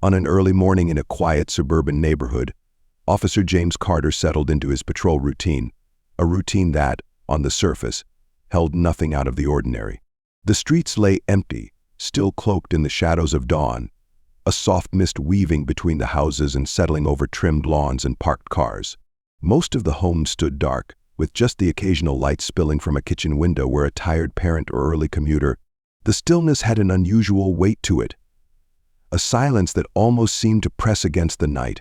On an early morning in a quiet suburban neighborhood, Officer James Carter settled into his patrol routine, a routine that, on the surface, held nothing out of the ordinary. The streets lay empty, still cloaked in the shadows of dawn, a soft mist weaving between the houses and settling over trimmed lawns and parked cars. Most of the homes stood dark, with just the occasional light spilling from a kitchen window where a tired parent or early commuter. The stillness had an unusual weight to it, a silence that almost seemed to press against the night,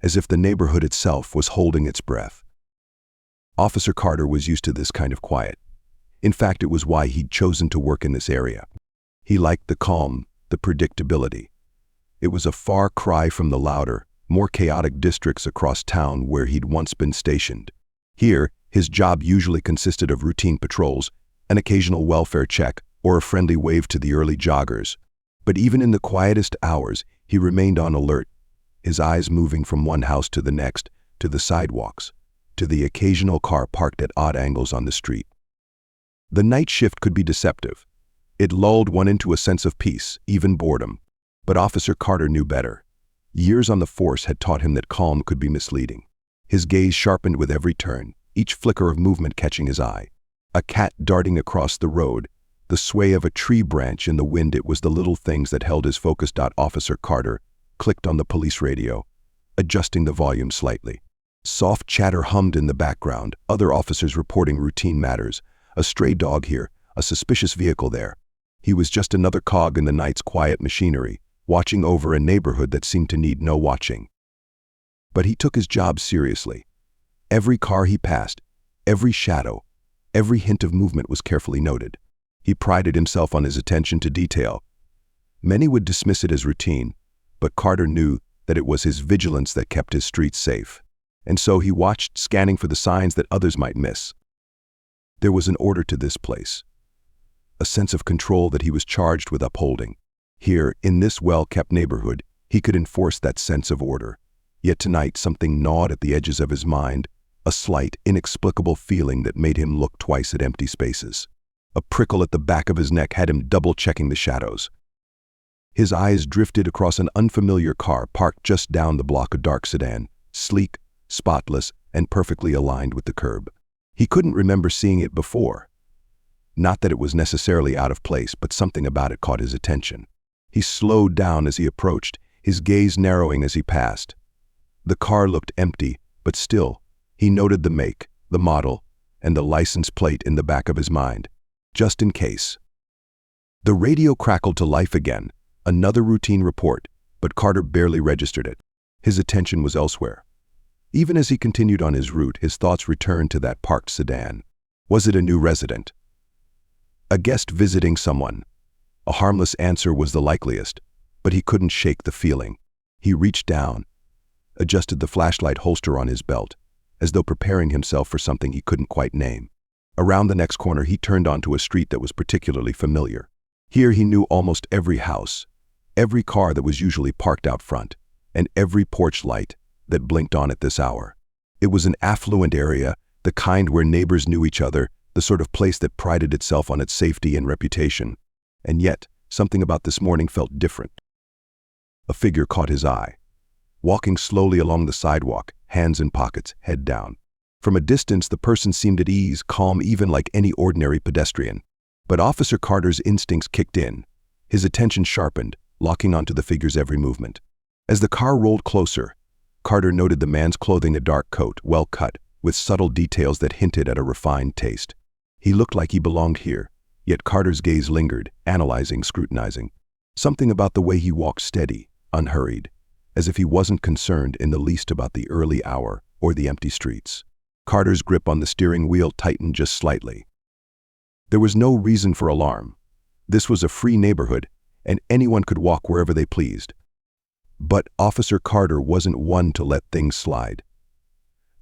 as if the neighborhood itself was holding its breath. Officer Carter was used to this kind of quiet. In fact, it was why he'd chosen to work in this area. He liked the calm, the predictability. It was a far cry from the louder, more chaotic districts across town where he'd once been stationed. Here, his job usually consisted of routine patrols, an occasional welfare check, or a friendly wave to the early joggers. But even in the quietest hours, he remained on alert, his eyes moving from one house to the next, to the sidewalks, to the occasional car parked at odd angles on the street. The night shift could be deceptive. It lulled one into a sense of peace, even boredom. But Officer Carter knew better. Years on the force had taught him that calm could be misleading. His gaze sharpened with every turn, each flicker of movement catching his eye. A cat darting across the road, the sway of a tree branch in the wind. It was the little things that held his focus. Officer Carter clicked on the police radio, adjusting the volume slightly. Soft chatter hummed in the background, other officers reporting routine matters. A stray dog here, a suspicious vehicle there. He was just another cog in the night's quiet machinery, watching over a neighborhood that seemed to need no watching. But he took his job seriously. Every car he passed, every shadow, every hint of movement was carefully noted. He prided himself on his attention to detail. Many would dismiss it as routine, but Carter knew that it was his vigilance that kept his streets safe. And so he watched, scanning for the signs that others might miss. There was an order to this place, a sense of control that he was charged with upholding. Here, in this well-kept neighborhood, he could enforce that sense of order. Yet tonight something gnawed at the edges of his mind, a slight, inexplicable feeling that made him look twice at empty spaces. A prickle at the back of his neck had him double-checking the shadows. His eyes drifted across an unfamiliar car parked just down the block, a dark sedan, sleek, spotless, and perfectly aligned with the curb. He couldn't remember seeing it before. Not that it was necessarily out of place, but something about it caught his attention. He slowed down as he approached, his gaze narrowing as he passed. The car looked empty, but still, he noted the make, the model, and the license plate in the back of his mind. Just in case. The radio crackled to life again, another routine report, but Carter barely registered it. His attention was elsewhere. Even as he continued on his route, his thoughts returned to that parked sedan. Was it a new resident? A guest visiting someone? A harmless answer was the likeliest, but he couldn't shake the feeling. He reached down, adjusted the flashlight holster on his belt, as though preparing himself for something he couldn't quite name. Around the next corner, he turned onto a street that was particularly familiar. Here he knew almost every house, every car that was usually parked out front, and every porch light that blinked on at this hour. It was an affluent area, the kind where neighbors knew each other, the sort of place that prided itself on its safety and reputation. And yet, something about this morning felt different. A figure caught his eye, walking slowly along the sidewalk, hands in pockets, head down. From a distance, the person seemed at ease, calm, even like any ordinary pedestrian. But Officer Carter's instincts kicked in. His attention sharpened, locking onto the figure's every movement. As the car rolled closer, Carter noted the man's clothing, a dark coat, well cut, with subtle details that hinted at a refined taste. He looked like he belonged here, yet Carter's gaze lingered, analyzing, scrutinizing. Something about the way he walked steady, unhurried, as if he wasn't concerned in the least about the early hour or the empty streets. Carter's grip on the steering wheel tightened just slightly. There was no reason for alarm. This was a free neighborhood, and anyone could walk wherever they pleased. But Officer Carter wasn't one to let things slide.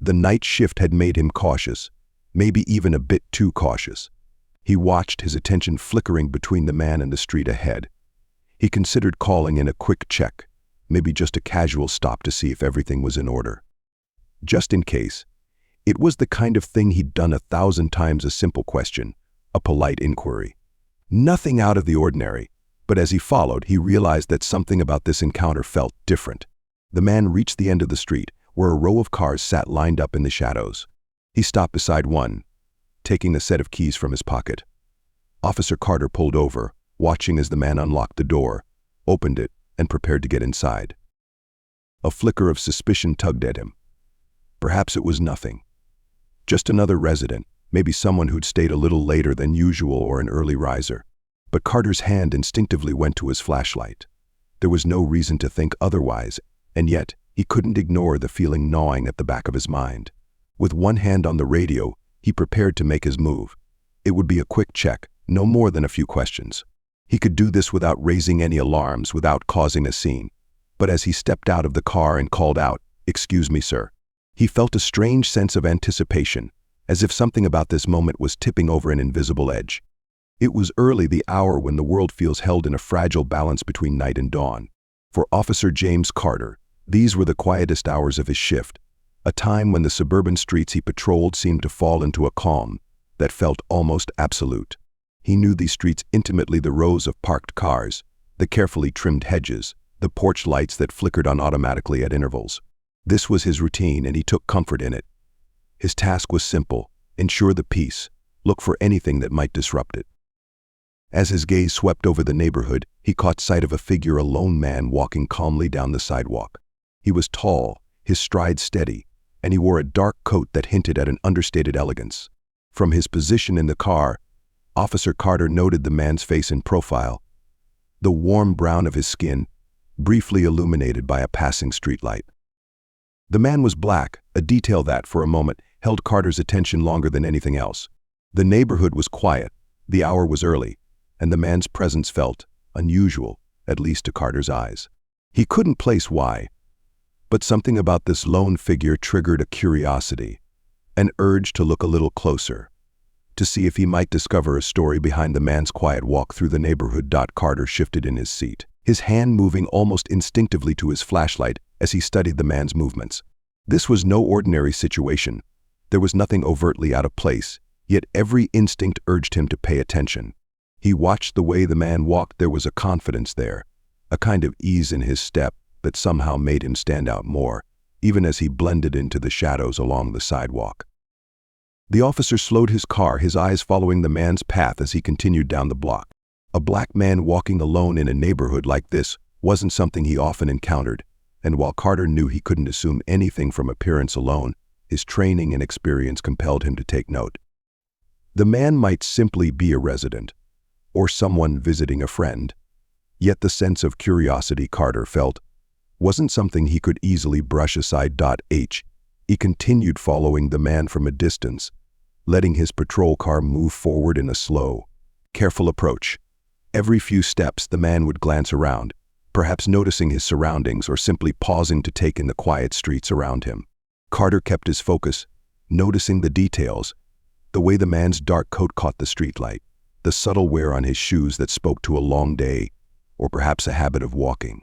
The night shift had made him cautious, maybe even a bit too cautious. He watched, his attention flickering between the man and the street ahead. He considered calling in a quick check, maybe just a casual stop to see if everything was in order. Just in case. It was the kind of thing he'd done 1,000 times, a simple question, a polite inquiry. Nothing out of the ordinary, But as he followed, he realized that something about this encounter felt different. The man reached the end of the street, where a row of cars sat lined up in the shadows. He stopped beside one, taking a set of keys from his pocket. Officer Carter pulled over, watching as the man unlocked the door, opened it, and prepared to get inside. A flicker of suspicion tugged at him. Perhaps it was nothing. Just another resident, maybe someone who'd stayed a little later than usual or an early riser. But Carter's hand instinctively went to his flashlight. There was no reason to think otherwise, and yet he couldn't ignore the feeling gnawing at the back of his mind. With one hand on the radio, he prepared to make his move. It would be a quick check, no more than a few questions. He could do this without raising any alarms, without causing a scene. But as he stepped out of the car and called out, "Excuse me, sir," he felt a strange sense of anticipation, as if something about this moment was tipping over an invisible edge. It was early, the hour when the world feels held in a fragile balance between night and dawn. For Officer James Carter, these were the quietest hours of his shift, a time when the suburban streets he patrolled seemed to fall into a calm that felt almost absolute. He knew these streets intimately, the rows of parked cars, the carefully trimmed hedges, the porch lights that flickered on automatically at intervals. This was his routine, and he took comfort in it. His task was simple: ensure the peace, look for anything that might disrupt it. As his gaze swept over the neighborhood, he caught sight of a figure, a lone man walking calmly down the sidewalk. He was tall, his stride steady, and he wore a dark coat that hinted at an understated elegance. From his position in the car, Officer Carter noted the man's face in profile, the warm brown of his skin, briefly illuminated by a passing streetlight. The man was black, a detail that, for a moment, held Carter's attention longer than anything else. The neighborhood was quiet, the hour was early, and the man's presence felt unusual, at least to Carter's eyes. He couldn't place why, but something about this lone figure triggered a curiosity, an urge to look a little closer, to see if he might discover a story behind the man's quiet walk through the neighborhood. Carter shifted in his seat, his hand moving almost instinctively to his flashlight as he studied the man's movements. This was no ordinary situation. There was nothing overtly out of place, yet every instinct urged him to pay attention. He watched the way the man walked. There was a confidence there, a kind of ease in his step that somehow made him stand out more, even as he blended into the shadows along the sidewalk. The officer slowed his car, his eyes following the man's path as he continued down the block. A black man walking alone in a neighborhood like this wasn't something he often encountered, and while Carter knew he couldn't assume anything from appearance alone, his training and experience compelled him to take note. The man might simply be a resident, or someone visiting a friend, yet the sense of curiosity Carter felt wasn't something he could easily brush aside. He continued following the man from a distance, letting his patrol car move forward in a slow, careful approach. Every few steps, the man would glance around, perhaps noticing his surroundings or simply pausing to take in the quiet streets around him. Carter kept his focus, noticing the details, the way the man's dark coat caught the streetlight, the subtle wear on his shoes that spoke to a long day, or perhaps a habit of walking.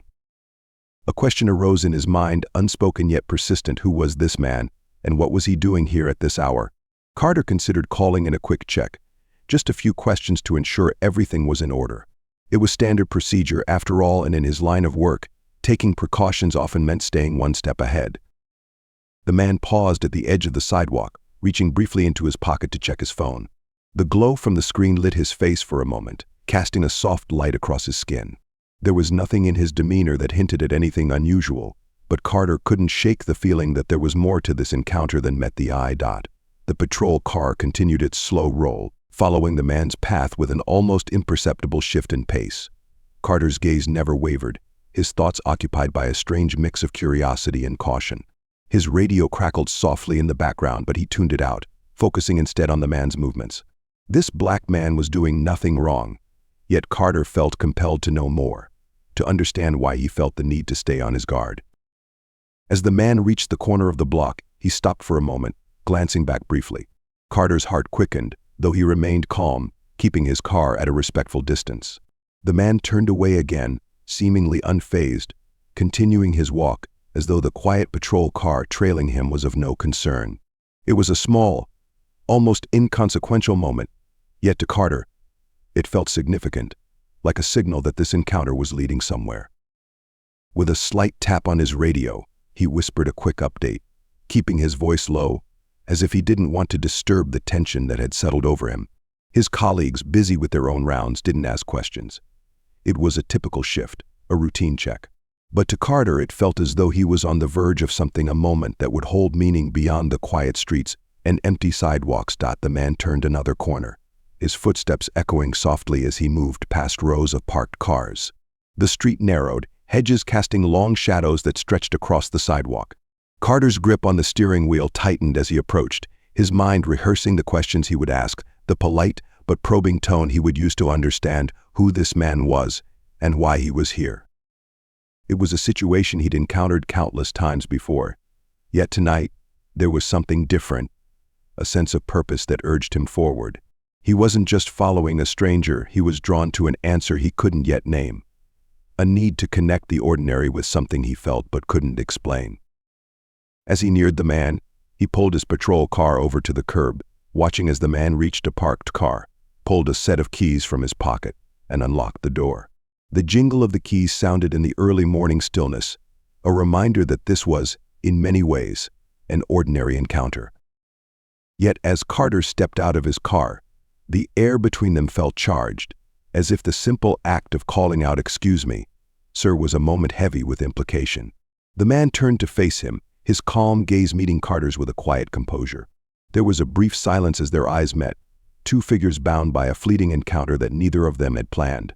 A question arose in his mind, unspoken yet persistent. Who was this man, and what was he doing here at this hour? Carter considered calling in a quick check, just a few questions to ensure everything was in order. It was standard procedure, after all, and in his line of work, taking precautions often meant staying one step ahead. The man paused at the edge of the sidewalk, reaching briefly into his pocket to check his phone. The glow from the screen lit his face for a moment, casting a soft light across his skin. There was nothing in his demeanor that hinted at anything unusual, but Carter couldn't shake the feeling that there was more to this encounter than met the eye. The patrol car continued its slow roll, following the man's path with an almost imperceptible shift in pace. Carter's gaze never wavered, his thoughts occupied by a strange mix of curiosity and caution. His radio crackled softly in the background, but he tuned it out, focusing instead on the man's movements. This black man was doing nothing wrong, yet Carter felt compelled to know more, to understand why he felt the need to stay on his guard. As the man reached the corner of the block, he stopped for a moment, glancing back briefly. Carter's heart quickened, though he remained calm, keeping his car at a respectful distance. The man turned away again, seemingly unfazed, continuing his walk as though the quiet patrol car trailing him was of no concern. It was a small, almost inconsequential moment, yet to Carter, it felt significant, like a signal that this encounter was leading somewhere. With a slight tap on his radio, he whispered a quick update, keeping his voice low, as if he didn't want to disturb the tension that had settled over him. His colleagues, busy with their own rounds, didn't ask questions. It was a typical shift, a routine check. But to Carter, it felt as though he was on the verge of something, a moment that would hold meaning beyond the quiet streets and empty sidewalks. The man turned another corner, his footsteps echoing softly as he moved past rows of parked cars. The street narrowed, hedges casting long shadows that stretched across the sidewalk. Carter's grip on the steering wheel tightened as he approached, his mind rehearsing the questions he would ask, the polite but probing tone he would use to understand who this man was and why he was here. It was a situation he'd encountered countless times before, yet tonight there was something different, a sense of purpose that urged him forward. He wasn't just following a stranger, he was drawn to an answer he couldn't yet name, a need to connect the ordinary with something he felt but couldn't explain. As he neared the man, he pulled his patrol car over to the curb, watching as the man reached a parked car, pulled a set of keys from his pocket, and unlocked the door. The jingle of the keys sounded in the early morning stillness, a reminder that this was, in many ways, an ordinary encounter. Yet as Carter stepped out of his car, the air between them felt charged, as if the simple act of calling out "Excuse me, sir," was a moment heavy with implication. The man turned to face him, his calm gaze meeting Carter's with a quiet composure. There was a brief silence as their eyes met, two figures bound by a fleeting encounter that neither of them had planned.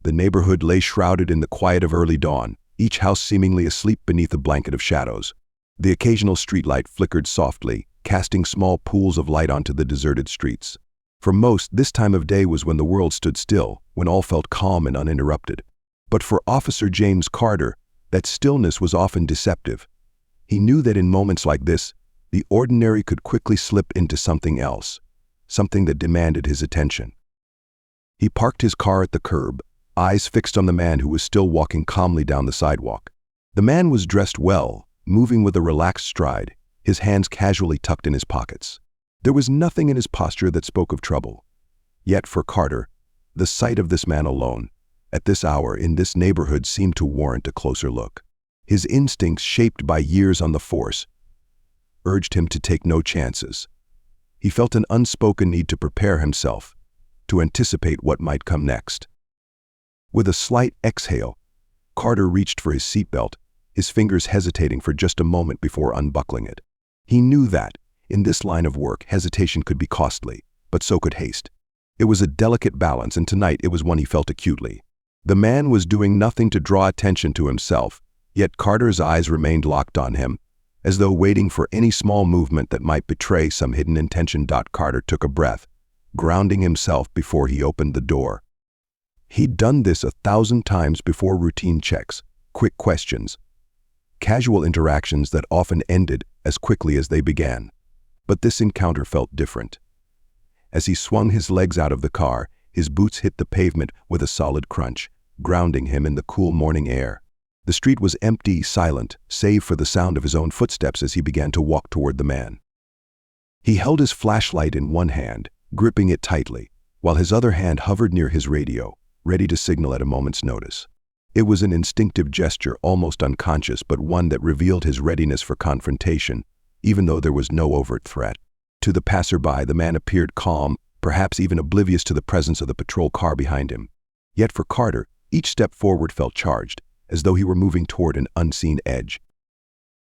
The neighborhood lay shrouded in the quiet of early dawn, each house seemingly asleep beneath a blanket of shadows. The occasional streetlight flickered softly, casting small pools of light onto the deserted streets. For most, this time of day was when the world stood still, when all felt calm and uninterrupted. But for Officer James Carter, that stillness was often deceptive. He knew that in moments like this, the ordinary could quickly slip into something else, something that demanded his attention. He parked his car at the curb, eyes fixed on the man who was still walking calmly down the sidewalk. The man was dressed well, moving with a relaxed stride, his hands casually tucked in his pockets. There was nothing in his posture that spoke of trouble. Yet for Carter, the sight of this man alone, at this hour in this neighborhood, seemed to warrant a closer look. His instincts, shaped by years on the force, urged him to take no chances. He felt an unspoken need to prepare himself, to anticipate what might come next. With a slight exhale, Carter reached for his seatbelt, his fingers hesitating for just a moment before unbuckling it. He knew that, in this line of work, hesitation could be costly, but so could haste. It was a delicate balance, and tonight it was one he felt acutely. The man was doing nothing to draw attention to himself, yet Carter's eyes remained locked on him, as though waiting for any small movement that might betray some hidden intention. Carter took a breath, grounding himself before he opened the door. He'd done this 1,000 times before: routine checks, quick questions, casual interactions that often ended as quickly as they began. But this encounter felt different. As he swung his legs out of the car, his boots hit the pavement with a solid crunch, grounding him in the cool morning air. The street was empty, silent, save for the sound of his own footsteps as he began to walk toward the man. He held his flashlight in one hand, gripping it tightly, while his other hand hovered near his radio, ready to signal at a moment's notice. It was an instinctive gesture, almost unconscious, but one that revealed his readiness for confrontation, even though there was no overt threat. To the passerby, the man appeared calm, perhaps even oblivious to the presence of the patrol car behind him. Yet for Carter, each step forward felt charged, as though he were moving toward an unseen edge.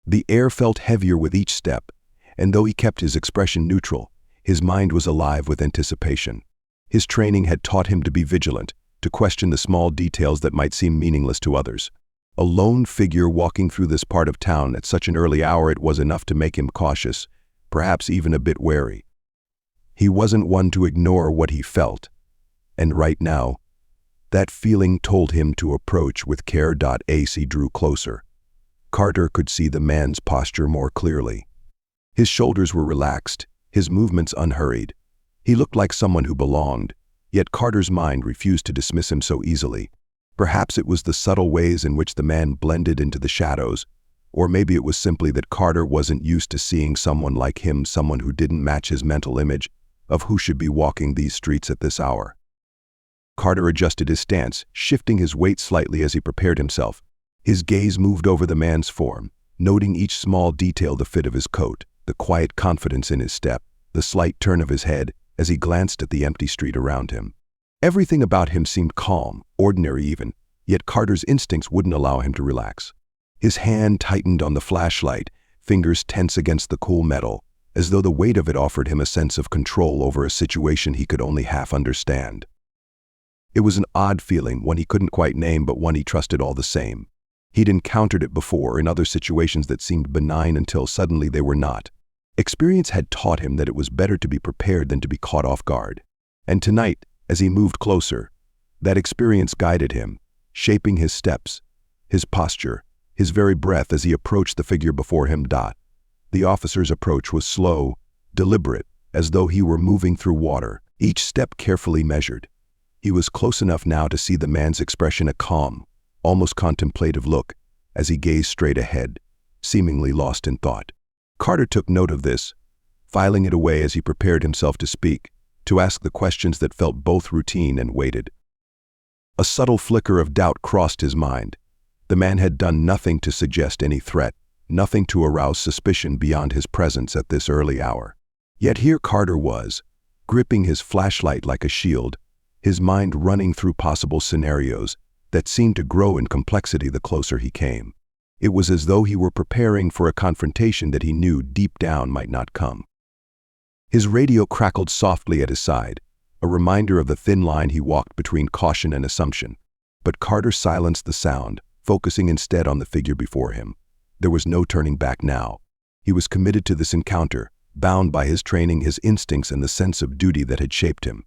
The air felt heavier with each step, and though he kept his expression neutral, his mind was alive with anticipation. His training had taught him to be vigilant, to question the small details that might seem meaningless to others. A lone figure walking through this part of town at such an early hour, it was enough to make him cautious, perhaps even a bit wary. He wasn't one to ignore what he felt, and right now, that feeling told him to approach with care. As he drew closer, Carter could see the man's posture more clearly. His shoulders were relaxed, his movements unhurried. He looked like someone who belonged, yet Carter's mind refused to dismiss him so easily. Perhaps it was the subtle ways in which the man blended into the shadows, or maybe it was simply that Carter wasn't used to seeing someone like him, someone who didn't match his mental image of who should be walking these streets at this hour. Carter adjusted his stance, shifting his weight slightly as he prepared himself. His gaze moved over the man's form, noting each small detail: the fit of his coat, the quiet confidence in his step, the slight turn of his head as he glanced at the empty street around him. Everything about him seemed calm, ordinary even, yet Carter's instincts wouldn't allow him to relax. His hand tightened on the flashlight, fingers tense against the cool metal, as though the weight of it offered him a sense of control over a situation he could only half understand. It was an odd feeling, one he couldn't quite name, but one he trusted all the same. He'd encountered it before in other situations that seemed benign until suddenly they were not. Experience had taught him that it was better to be prepared than to be caught off guard. And tonight, as he moved closer, that experience guided him, shaping his steps, his posture, his very breath as he approached the figure before him. The officer's approach was slow, deliberate, as though he were moving through water, each step carefully measured. He was close enough now to see the man's expression, a calm, almost contemplative look, as he gazed straight ahead, seemingly lost in thought. Carter took note of this, filing it away as he prepared himself to speak, to ask the questions that felt both routine and weighted. A subtle flicker of doubt crossed his mind. The man had done nothing to suggest any threat, nothing to arouse suspicion beyond his presence at this early hour. Yet here Carter was, gripping his flashlight like a shield, his mind running through possible scenarios that seemed to grow in complexity the closer he came. It was as though he were preparing for a confrontation that he knew deep down might not come. His radio crackled softly at his side, a reminder of the thin line he walked between caution and assumption. But Carter silenced the sound, focusing instead on the figure before him. There was no turning back now. He was committed to this encounter, bound by his training, his instincts, and the sense of duty that had shaped him.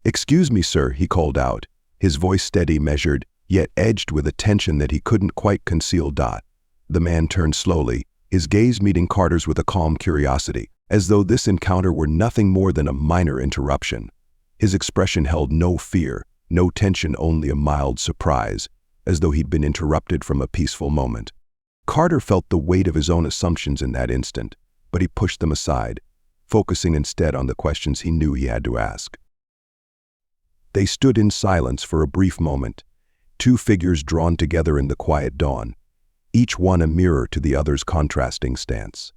"Excuse me, sir," he called out, his voice steady, measured, yet edged with a tension that he couldn't quite conceal. The man turned slowly, his gaze meeting Carter's with a calm curiosity, as though this encounter were nothing more than a minor interruption. His expression held no fear, no tension, only a mild surprise, as though he'd been interrupted from a peaceful moment. Carter felt the weight of his own assumptions in that instant, but he pushed them aside, focusing instead on the questions he knew he had to ask. They stood in silence for a brief moment, two figures drawn together in the quiet dawn, each one a mirror to the other's contrasting stance.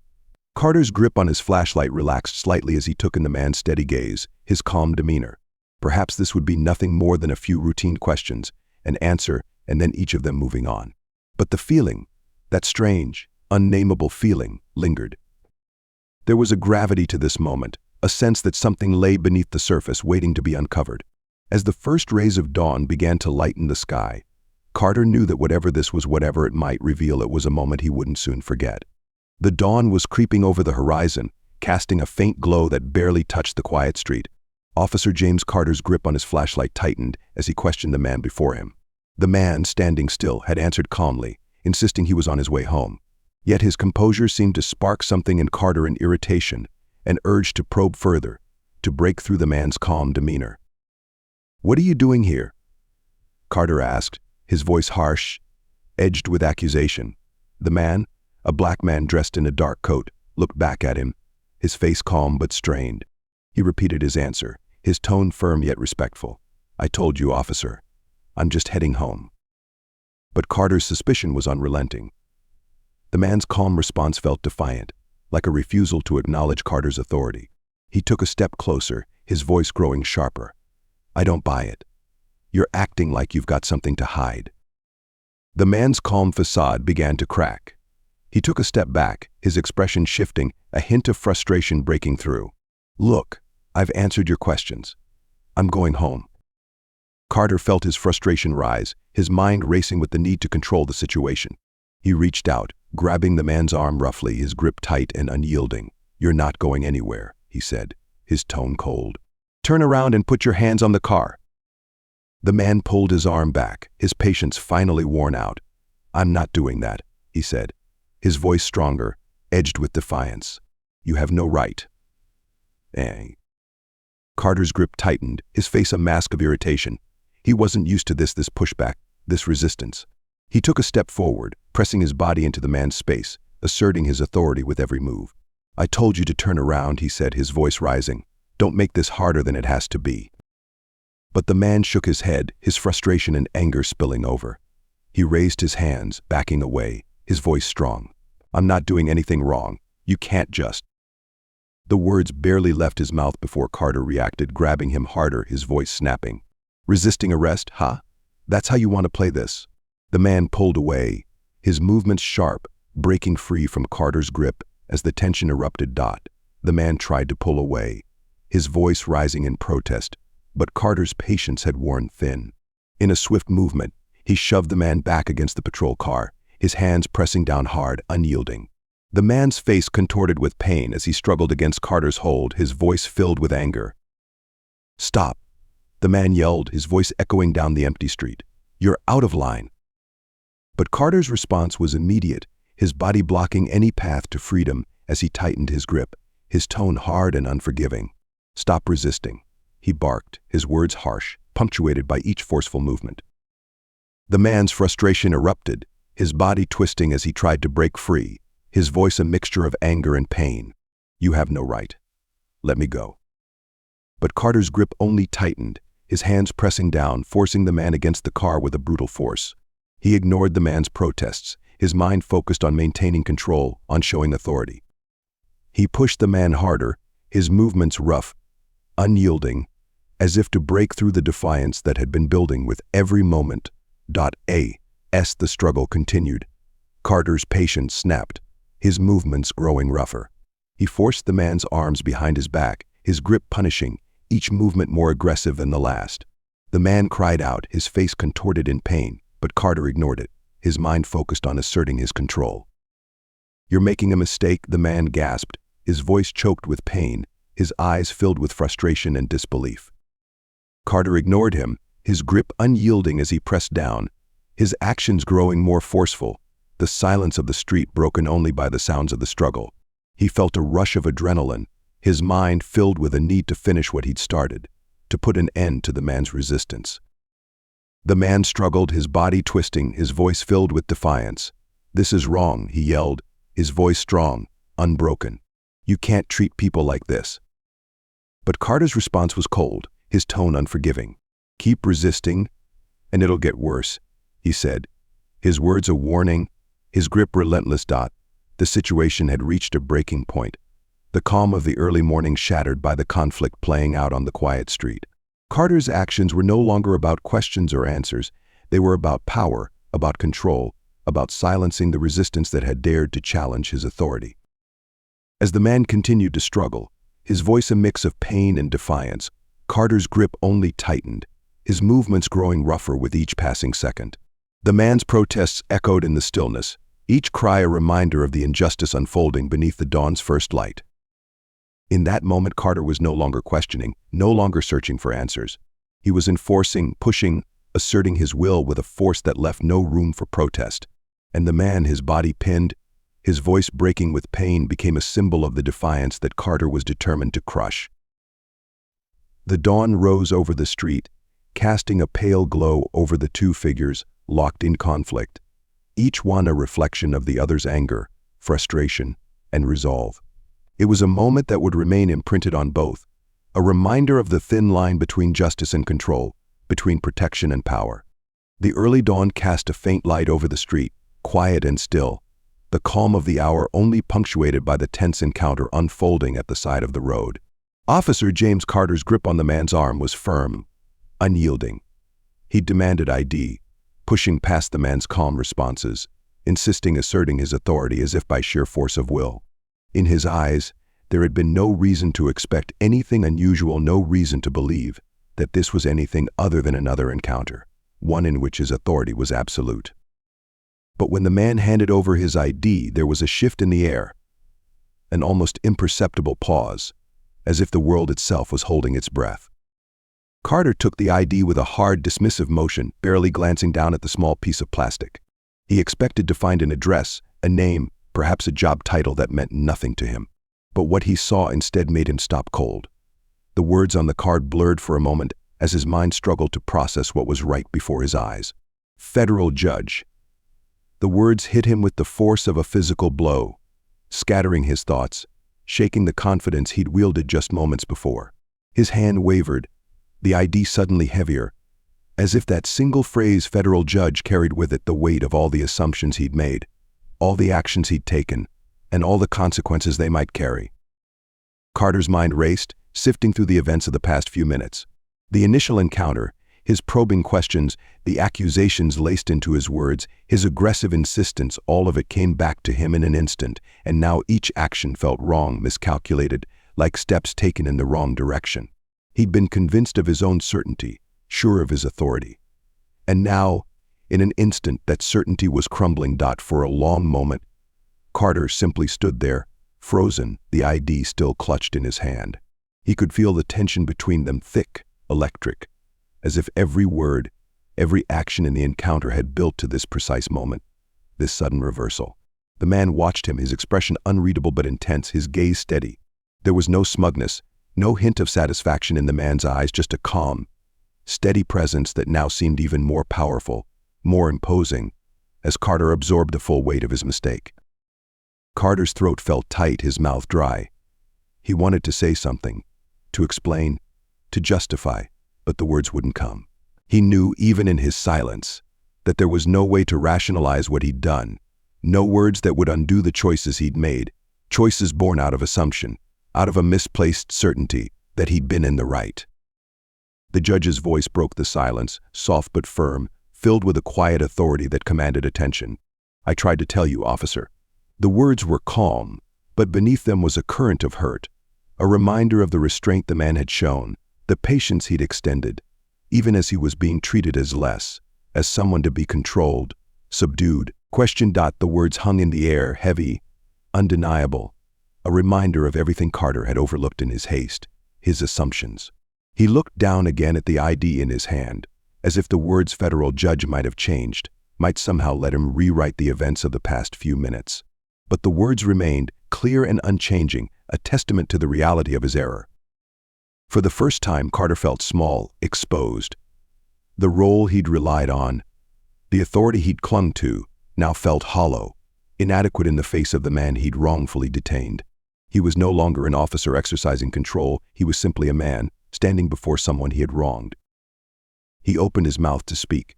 Carter's grip on his flashlight relaxed slightly as he took in the man's steady gaze, his calm demeanor. Perhaps this would be nothing more than a few routine questions, an answer, and then each of them moving on. But the feeling, that strange, unnameable feeling, lingered. There was a gravity to this moment, a sense that something lay beneath the surface waiting to be uncovered. As the first rays of dawn began to lighten the sky, Carter knew that whatever this was, whatever it might reveal, it was a moment he wouldn't soon forget. The dawn was creeping over the horizon, casting a faint glow that barely touched the quiet street. Officer James Carter's grip on his flashlight tightened as he questioned the man before him. The man, standing still, had answered calmly, insisting he was on his way home. Yet his composure seemed to spark something in Carter, an irritation, an urge to probe further, to break through the man's calm demeanor. "What are you doing here?" Carter asked, his voice harsh, edged with accusation. The man, a black man dressed in a dark coat, looked back at him, his face calm but strained. He repeated his answer, his tone firm yet respectful. "I told you, officer. I'm just heading home." But Carter's suspicion was unrelenting. The man's calm response felt defiant, like a refusal to acknowledge Carter's authority. He took a step closer, his voice growing sharper. "I don't buy it. You're acting like you've got something to hide." The man's calm facade began to crack. He took a step back, his expression shifting, a hint of frustration breaking through. "Look, I've answered your questions. I'm going home." Carter felt his frustration rise, his mind racing with the need to control the situation. He reached out, grabbing the man's arm roughly, his grip tight and unyielding. "You're not going anywhere," he said, his tone cold. "Turn around and put your hands on the car." The man pulled his arm back, his patience finally worn out. "I'm not doing that," he said, his voice stronger, edged with defiance. "You have no right." Carter's grip tightened, his face a mask of irritation. He wasn't used to this pushback, this resistance. He took a step forward, pressing his body into the man's space, asserting his authority with every move. "I told you to turn around," he said, his voice rising. "Don't make this harder than it has to be." But the man shook his head, his frustration and anger spilling over. He raised his hands, backing away, his voice strong. "I'm not doing anything wrong. You can't just..." The words barely left his mouth before Carter reacted, grabbing him harder, his voice snapping. "Resisting arrest, huh? That's how you want to play this?" The man pulled away, his movements sharp, breaking free from Carter's grip as the tension erupted. The man tried to pull away, his voice rising in protest, but Carter's patience had worn thin. In a swift movement, he shoved the man back against the patrol car, his hands pressing down hard, unyielding. The man's face contorted with pain as he struggled against Carter's hold, his voice filled with anger. "Stop," the man yelled, his voice echoing down the empty street. "You're out of line." But Carter's response was immediate, his body blocking any path to freedom as he tightened his grip, his tone hard and unforgiving. "Stop resisting," he barked, his words harsh, punctuated by each forceful movement. The man's frustration erupted, his body twisting as he tried to break free, his voice a mixture of anger and pain. "You have no right. Let me go." But Carter's grip only tightened, his hands pressing down, forcing the man against the car with a brutal force. He ignored the man's protests, his mind focused on maintaining control, on showing authority. He pushed the man harder, his movements rough, unyielding, as if to break through the defiance that had been building with every moment. As the struggle continued, Carter's patience snapped, his movements growing rougher. He forced the man's arms behind his back, his grip punishing, each movement more aggressive than the last. The man cried out, his face contorted in pain, but Carter ignored it, his mind focused on asserting his control. "You're making a mistake," the man gasped, his voice choked with pain, his eyes filled with frustration and disbelief. Carter ignored him, his grip unyielding as he pressed down, his actions growing more forceful, the silence of the street broken only by the sounds of the struggle. He felt a rush of adrenaline, his mind filled with a need to finish what he'd started, to put an end to the man's resistance. The man struggled, his body twisting, his voice filled with defiance. "This is wrong," he yelled, his voice strong, unbroken. "You can't treat people like this." But Carter's response was cold, his tone unforgiving. "Keep resisting, and it'll get worse," he said, his words a warning, his grip relentless. The situation had reached a breaking point, the calm of the early morning shattered by the conflict playing out on the quiet street. Carter's actions were no longer about questions or answers. They were about power, about control, about silencing the resistance that had dared to challenge his authority. As the man continued to struggle, his voice a mix of pain and defiance, Carter's grip only tightened, his movements growing rougher with each passing second. The man's protests echoed in the stillness, each cry a reminder of the injustice unfolding beneath the dawn's first light. In that moment, Carter was no longer questioning, no longer searching for answers. He was enforcing, pushing, asserting his will with a force that left no room for protest. And the man, his body pinned, his voice breaking with pain, became a symbol of the defiance that Carter was determined to crush. The dawn rose over the street, casting a pale glow over the two figures locked in conflict, each one a reflection of the other's anger, frustration, and resolve. It was a moment that would remain imprinted on both, a reminder of the thin line between justice and control, between protection and power. The early dawn cast a faint light over the street, quiet and still, the calm of the hour only punctuated by the tense encounter unfolding at the side of the road. Officer James Carter's grip on the man's arm was firm, unyielding. He demanded ID, pushing past the man's calm responses, insisting, asserting his authority as if by sheer force of will. In his eyes, there had been no reason to expect anything unusual, no reason to believe that this was anything other than another encounter, one in which his authority was absolute. But when the man handed over his ID, there was a shift in the air, an almost imperceptible pause, as if the world itself was holding its breath. Carter took the ID with a hard, dismissive motion, barely glancing down at the small piece of plastic. He expected to find an address, a name, perhaps a job title that meant nothing to him. But what he saw instead made him stop cold. The words on the card blurred for a moment as his mind struggled to process what was right before his eyes. Federal judge. The words hit him with the force of a physical blow, scattering his thoughts, shaking the confidence he'd wielded just moments before. His hand wavered, the ID suddenly heavier, as if that single phrase federal judge carried with it the weight of all the assumptions he'd made, all the actions he'd taken, and all the consequences they might carry. Carter's mind raced, sifting through the events of the past few minutes. The initial encounter, his probing questions, the accusations laced into his words, his aggressive insistence, all of it came back to him in an instant, and now each action felt wrong, miscalculated, like steps taken in the wrong direction. He'd been convinced of his own certainty, sure of his authority. And now, in an instant, that certainty was crumbling. For a long moment, Carter simply stood there, frozen, the ID still clutched in his hand. He could feel the tension between them thick, electric, as if every word, every action in the encounter had built to this precise moment, this sudden reversal. The man watched him, his expression unreadable but intense, his gaze steady. There was no smugness, no hint of satisfaction in the man's eyes, just a calm, steady presence that now seemed even more powerful, more imposing, as Carter absorbed the full weight of his mistake. Carter's throat felt tight, his mouth dry. He wanted to say something, to explain, to justify, but the words wouldn't come. He knew, even in his silence, that there was no way to rationalize what he'd done, no words that would undo the choices he'd made, choices born out of assumption, out of a misplaced certainty that he'd been in the right. The judge's voice broke the silence, soft but firm, filled with a quiet authority that commanded attention. "I tried to tell you, officer." The words were calm, but beneath them was a current of hurt, a reminder of the restraint the man had shown, the patience he'd extended, even as he was being treated as less, as someone to be controlled, subdued. Question. The words hung in the air, heavy, undeniable, a reminder of everything Carter had overlooked in his haste, his assumptions. He looked down again at the ID in his hand, as if the words federal judge might have changed, might somehow let him rewrite the events of the past few minutes. But the words remained, clear and unchanging, a testament to the reality of his error. For the first time, Carter felt small, exposed. The role he'd relied on, the authority he'd clung to, now felt hollow, inadequate in the face of the man he'd wrongfully detained. He was no longer an officer exercising control, he was simply a man, standing before someone he had wronged. He opened his mouth to speak.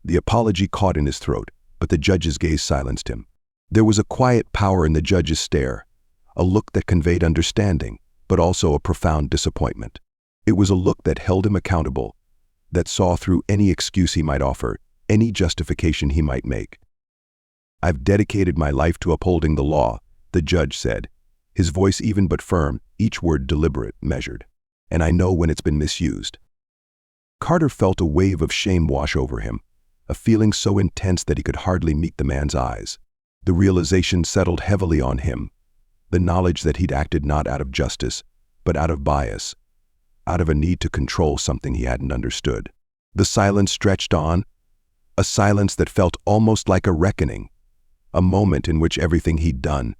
The apology caught in his throat, but the judge's gaze silenced him. There was a quiet power in the judge's stare, a look that conveyed understanding, but also a profound disappointment. It was a look that held him accountable, that saw through any excuse he might offer, any justification he might make. "I've dedicated my life to upholding the law," the judge said, his voice even but firm, each word deliberate, measured. "And I know when it's been misused." Carter felt a wave of shame wash over him, a feeling so intense that he could hardly meet the man's eyes. The realization settled heavily on him, the knowledge that he'd acted not out of justice, but out of bias, out of a need to control something he hadn't understood. The silence stretched on, a silence that felt almost like a reckoning, a moment in which everything he'd done,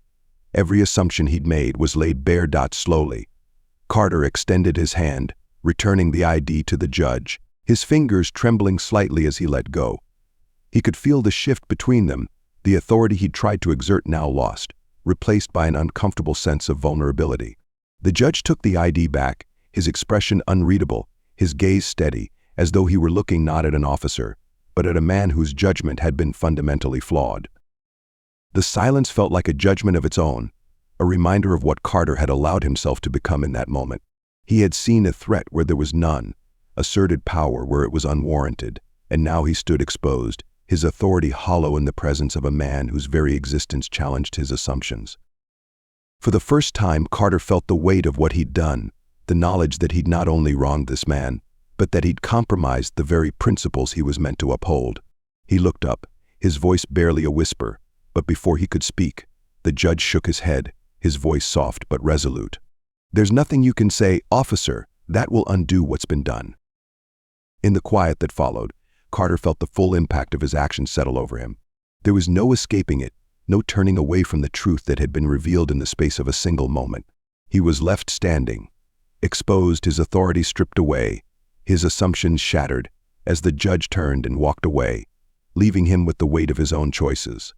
every assumption he'd made, was laid bare. Slowly, Carter extended his hand, returning the ID to the judge, his fingers trembling slightly as he let go. He could feel the shift between them, the authority he'd tried to exert now lost, replaced by an uncomfortable sense of vulnerability. The judge took the ID back, his expression unreadable, his gaze steady, as though he were looking not at an officer, but at a man whose judgment had been fundamentally flawed. The silence felt like a judgment of its own, a reminder of what Carter had allowed himself to become in that moment. He had seen a threat where there was none, asserted power where it was unwarranted, and now he stood exposed, his authority hollow in the presence of a man whose very existence challenged his assumptions. For the first time, Carter felt the weight of what he'd done, the knowledge that he'd not only wronged this man, but that he'd compromised the very principles he was meant to uphold. He looked up, his voice barely a whisper, but before he could speak, the judge shook his head, his voice soft but resolute. "There's nothing you can say, officer, that will undo what's been done." In the quiet that followed, Carter felt the full impact of his actions settle over him. There was no escaping it, no turning away from the truth that had been revealed in the space of a single moment. He was left standing, exposed, his authority stripped away, his assumptions shattered, as the judge turned and walked away, leaving him with the weight of his own choices.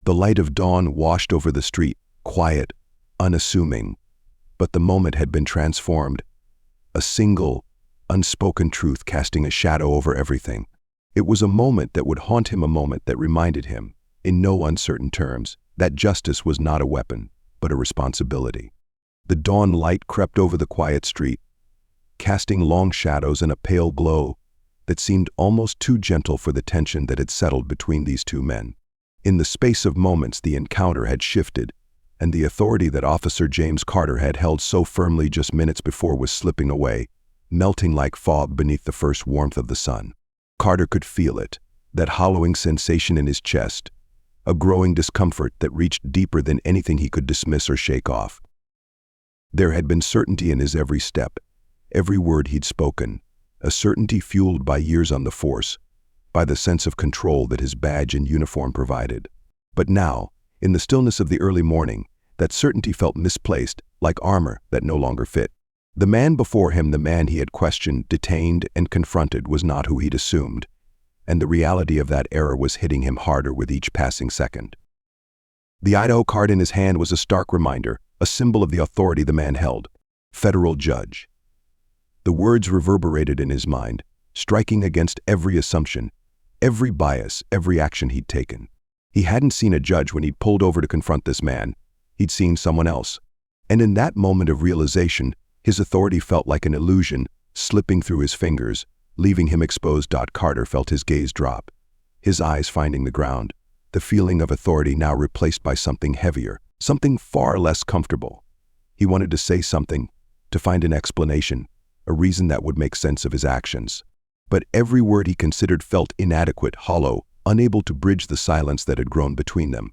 The light of dawn washed over the street, quiet, unassuming, but the moment had been transformed. A single, unspoken truth casting a shadow over everything. It was a moment that would haunt him, a moment that reminded him, in no uncertain terms, that justice was not a weapon, but a responsibility. The dawn light crept over the quiet street, casting long shadows and a pale glow that seemed almost too gentle for the tension that had settled between these two men. In the space of moments, the encounter had shifted, and the authority that Officer James Carter had held so firmly just minutes before was slipping away, melting like fog beneath the first warmth of the sun. Carter could feel it, that hollowing sensation in his chest, a growing discomfort that reached deeper than anything he could dismiss or shake off. There had been certainty in his every step, every word he'd spoken, a certainty fueled by years on the force, by the sense of control that his badge and uniform provided. But now, in the stillness of the early morning, that certainty felt misplaced, like armor that no longer fit. The man before him, the man he had questioned, detained, and confronted, was not who he'd assumed, and the reality of that error was hitting him harder with each passing second. The Idaho card in his hand was a stark reminder, a symbol of the authority the man held. Federal judge. The words reverberated in his mind, striking against every assumption, every bias, every action he'd taken. He hadn't seen a judge when he'd pulled over to confront this man. He'd seen someone else. And in that moment of realization, his authority felt like an illusion, slipping through his fingers, leaving him exposed. Carter felt his gaze drop, his eyes finding the ground, the feeling of authority now replaced by something heavier, something far less comfortable. He wanted to say something, to find an explanation, a reason that would make sense of his actions. But every word he considered felt inadequate, hollow, unable to bridge the silence that had grown between them.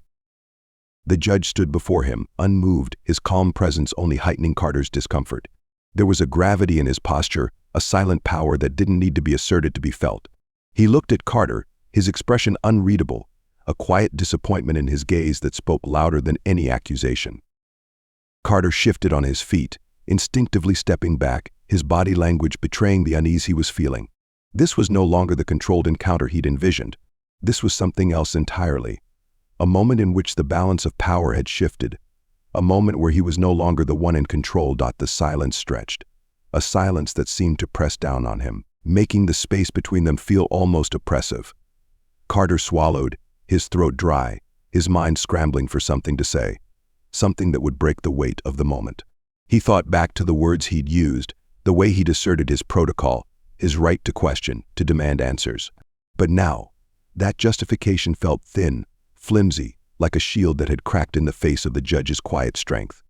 The judge stood before him, unmoved, his calm presence only heightening Carter's discomfort. There was a gravity in his posture, a silent power that didn't need to be asserted to be felt. He looked at Carter, his expression unreadable, a quiet disappointment in his gaze that spoke louder than any accusation. Carter shifted on his feet, instinctively stepping back, his body language betraying the unease he was feeling. This was no longer the controlled encounter he'd envisioned. This was something else entirely. A moment in which the balance of power had shifted. A moment where he was no longer the one in control. The silence stretched. A silence that seemed to press down on him, making the space between them feel almost oppressive. Carter swallowed, his throat dry, his mind scrambling for something to say, something that would break the weight of the moment. He thought back to the words he'd used, the way he'd asserted his protocol, his right to question, to demand answers. But now, that justification felt thin, flimsy, like a shield that had cracked in the face of the judge's quiet strength.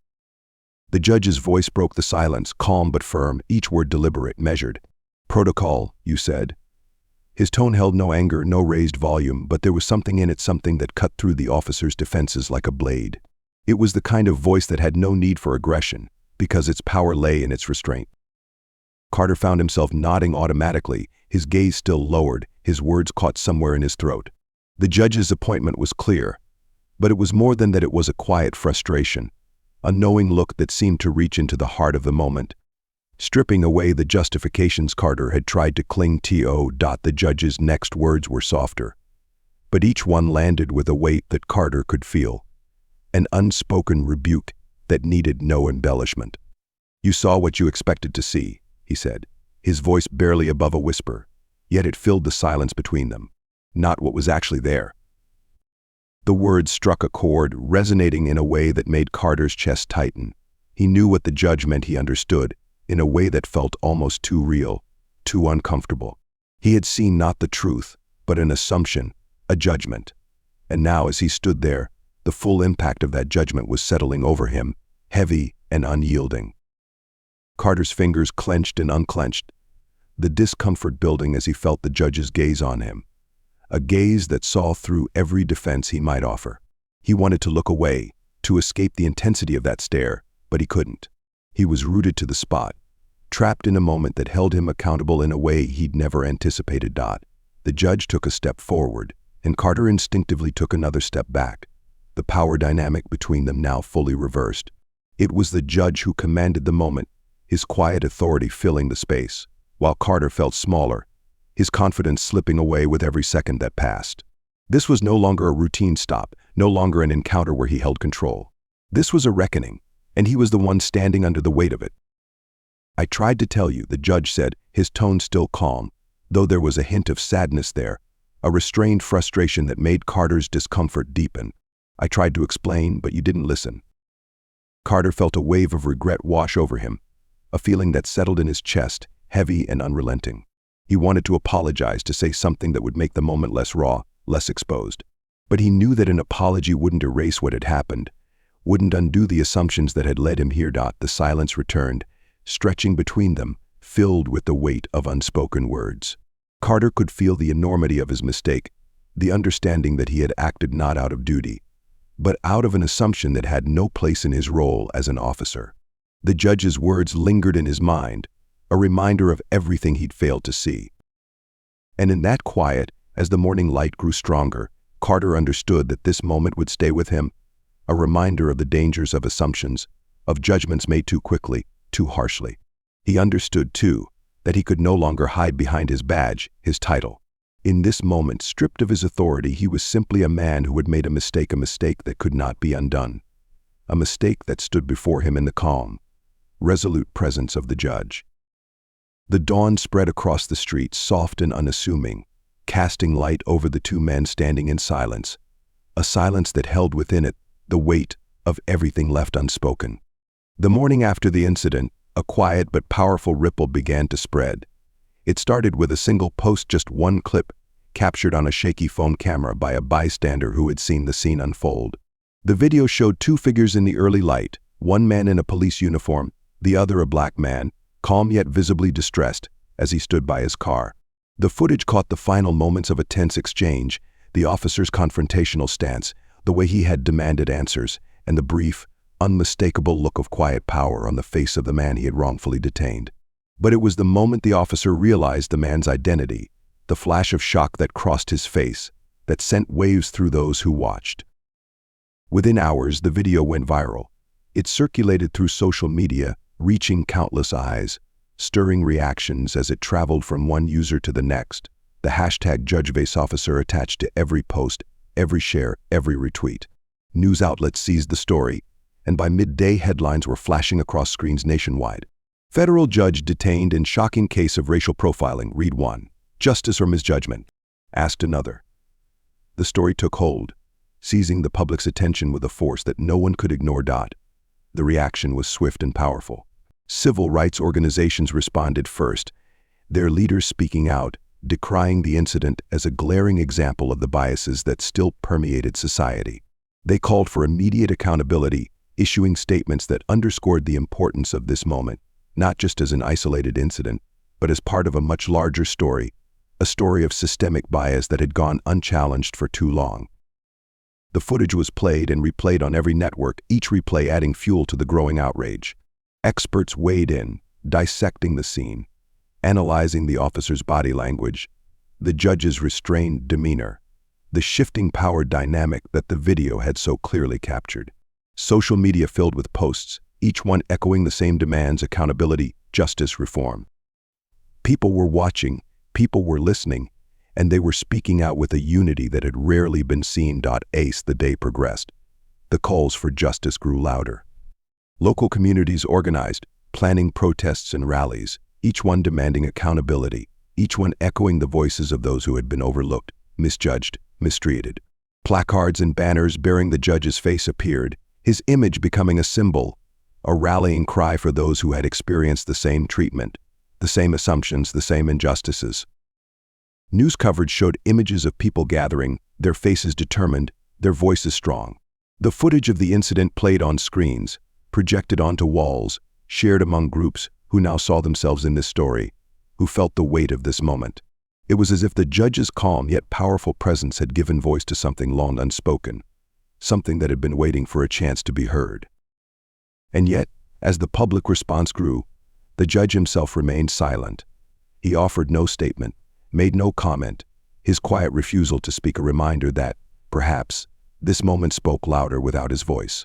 The judge's voice broke the silence, calm but firm, each word deliberate, measured. "Protocol, you said." His tone held no anger, no raised volume, but there was something in it, something that cut through the officer's defenses like a blade. It was the kind of voice that had no need for aggression, because its power lay in its restraint. Carter found himself nodding automatically, his gaze still lowered, his words caught somewhere in his throat. The judge's appointment was clear, but it was more than that. It was a quiet frustration, a knowing look that seemed to reach into the heart of the moment, stripping away the justifications Carter had tried to cling to. The judge's next words were softer, but each one landed with a weight that Carter could feel, an unspoken rebuke that needed no embellishment. "You saw what you expected to see," he said, his voice barely above a whisper, yet it filled the silence between them, not what was actually there. The words struck a chord, resonating in a way that made Carter's chest tighten. He knew what the judge meant. He understood, in a way that felt almost too real, too uncomfortable. He had seen not the truth, but an assumption, a judgment. And now, as he stood there, the full impact of that judgment was settling over him, heavy and unyielding. Carter's fingers clenched and unclenched, the discomfort building as he felt the judge's gaze on him, a gaze that saw through every defense he might offer. He wanted to look away, to escape the intensity of that stare, but he couldn't. He was rooted to the spot, trapped in a moment that held him accountable in a way he'd never anticipated. The judge took a step forward, and Carter instinctively took another step back, the power dynamic between them now fully reversed. It was the judge who commanded the moment, his quiet authority filling the space, while Carter felt smaller, his confidence slipping away with every second that passed. This was no longer a routine stop, no longer an encounter where he held control. This was a reckoning, and he was the one standing under the weight of it. "I tried to tell you," the judge said, his tone still calm, though there was a hint of sadness there, a restrained frustration that made Carter's discomfort deepen. "I tried to explain, but you didn't listen." Carter felt a wave of regret wash over him, a feeling that settled in his chest, heavy and unrelenting. He wanted to apologize, to say something that would make the moment less raw, less exposed. But he knew that an apology wouldn't erase what had happened, wouldn't undo the assumptions that had led him here. The silence returned, stretching between them, filled with the weight of unspoken words. Carter could feel the enormity of his mistake, the understanding that he had acted not out of duty, but out of an assumption that had no place in his role as an officer. The judge's words lingered in his mind, a reminder of everything he'd failed to see. And in that quiet, as the morning light grew stronger, Carter understood that this moment would stay with him, a reminder of the dangers of assumptions, of judgments made too quickly, too harshly. He understood, too, that he could no longer hide behind his badge, his title. In this moment, stripped of his authority, he was simply a man who had made a mistake that could not be undone. A mistake that stood before him in the calm, resolute presence of the judge. The dawn spread across the street, soft and unassuming, casting light over the two men standing in silence, a silence that held within it the weight of everything left unspoken. The morning after the incident, a quiet but powerful ripple began to spread. It started with a single post, just one clip, captured on a shaky phone camera by a bystander who had seen the scene unfold. The video showed two figures in the early light, one man in a police uniform, the other a black man, calm yet visibly distressed, as he stood by his car. The footage caught the final moments of a tense exchange, the officer's confrontational stance, the way he had demanded answers, and the brief, unmistakable look of quiet power on the face of the man he had wrongfully detained. But it was the moment the officer realized the man's identity, the flash of shock that crossed his face, that sent waves through those who watched. Within hours, the video went viral. It circulated through social media, reaching countless eyes, stirring reactions as it traveled from one user to the next, the hashtag #JudgeVaceOfficer attached to every post, every share, every retweet. News outlets seized the story, and by midday headlines were flashing across screens nationwide. Federal judge detained in shocking case of racial profiling, read one. Justice or misjudgment? Asked another. The story took hold, seizing the public's attention with a force that no one could ignore. The reaction was swift and powerful. Civil rights organizations responded first, their leaders speaking out, decrying the incident as a glaring example of the biases that still permeated society. They called for immediate accountability, issuing statements that underscored the importance of this moment, not just as an isolated incident, but as part of a much larger story, a story of systemic bias that had gone unchallenged for too long. The footage was played and replayed on every network, each replay adding fuel to the growing outrage. Experts weighed in, dissecting the scene, analyzing the officer's body language, the judge's restrained demeanor, the shifting power dynamic that the video had so clearly captured. Social media filled with posts, each one echoing the same demands: accountability, justice, reform. People were watching, people were listening, and they were speaking out with a unity that had rarely been seen. As the day progressed, the calls for justice grew louder. Local communities organized, planning protests and rallies, each one demanding accountability, each one echoing the voices of those who had been overlooked, misjudged, mistreated. Placards and banners bearing the judge's face appeared, his image becoming a symbol, a rallying cry for those who had experienced the same treatment, the same assumptions, the same injustices. News coverage showed images of people gathering, their faces determined, their voices strong. The footage of the incident played on screens, projected onto walls, shared among groups who now saw themselves in this story, who felt the weight of this moment. It was as if the judge's calm yet powerful presence had given voice to something long unspoken, something that had been waiting for a chance to be heard. And yet, as the public response grew, the judge himself remained silent. He offered no statement, made no comment, his quiet refusal to speak a reminder that, perhaps, this moment spoke louder without his voice.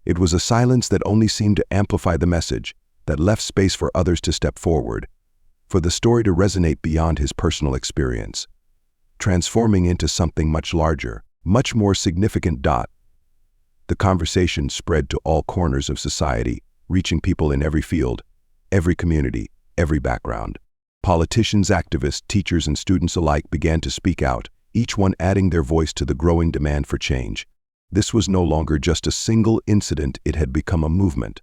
It was a silence that only seemed to amplify the message, that left space for others to step forward, for the story to resonate beyond his personal experience, transforming into something much larger, much more significant. The conversation spread to all corners of society, reaching people in every field, every community, every background. Politicians, activists, teachers, and students alike began to speak out, each one adding their voice to the growing demand for change. This was no longer just a single incident, it had become a movement.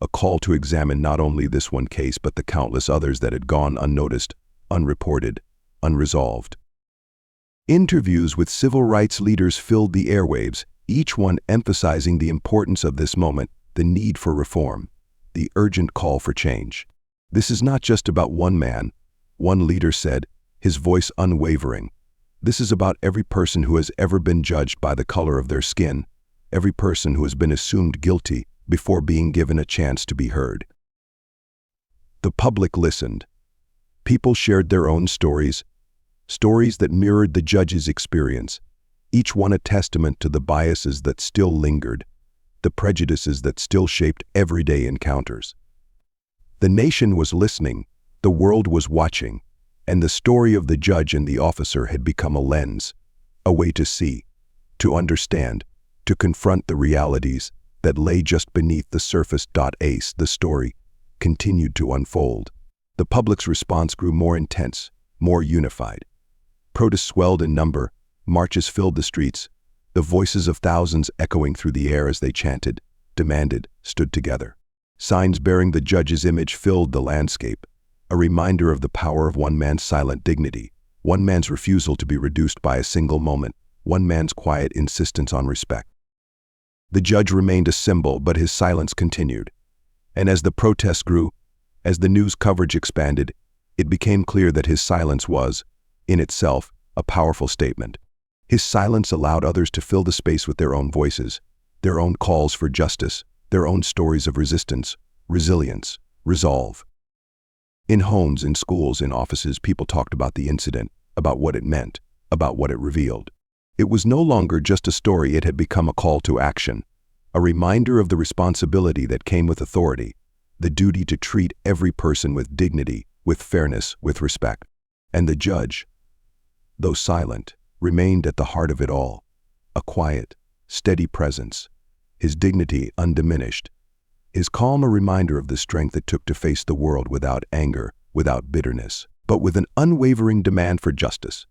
A call to examine not only this one case but the countless others that had gone unnoticed, unreported, unresolved. Interviews with civil rights leaders filled the airwaves, each one emphasizing the importance of this moment, the need for reform, the urgent call for change. This is not just about one man, one leader said, his voice unwavering. This is about every person who has ever been judged by the color of their skin, every person who has been assumed guilty before being given a chance to be heard. The public listened. People shared their own stories, stories that mirrored the judge's experience, each one a testament to the biases that still lingered, the prejudices that still shaped everyday encounters. The nation was listening, the world was watching, and the story of the judge and the officer had become a lens, a way to see, to understand, to confront the realities that lay just beneath the surface. The story continued to unfold. The public's response grew more intense, more unified. Protests swelled in number, marches filled the streets, the voices of thousands echoing through the air as they chanted, demanded, stood together. Signs bearing the judge's image filled the landscape, a reminder of the power of one man's silent dignity, one man's refusal to be reduced by a single moment, one man's quiet insistence on respect. The judge remained a symbol, but his silence continued. And as the protests grew, as the news coverage expanded, it became clear that his silence was, in itself, a powerful statement. His silence allowed others to fill the space with their own voices, their own calls for justice, their own stories of resistance, resilience, resolve. In homes, in schools, in offices, people talked about the incident, about what it meant, about what it revealed. It was no longer just a story, it had become a call to action, a reminder of the responsibility that came with authority, the duty to treat every person with dignity, with fairness, with respect. And the judge, though silent, remained at the heart of it all, a quiet, steady presence, his dignity undiminished, his calm a reminder of the strength it took to face the world without anger, without bitterness, but with an unwavering demand for justice.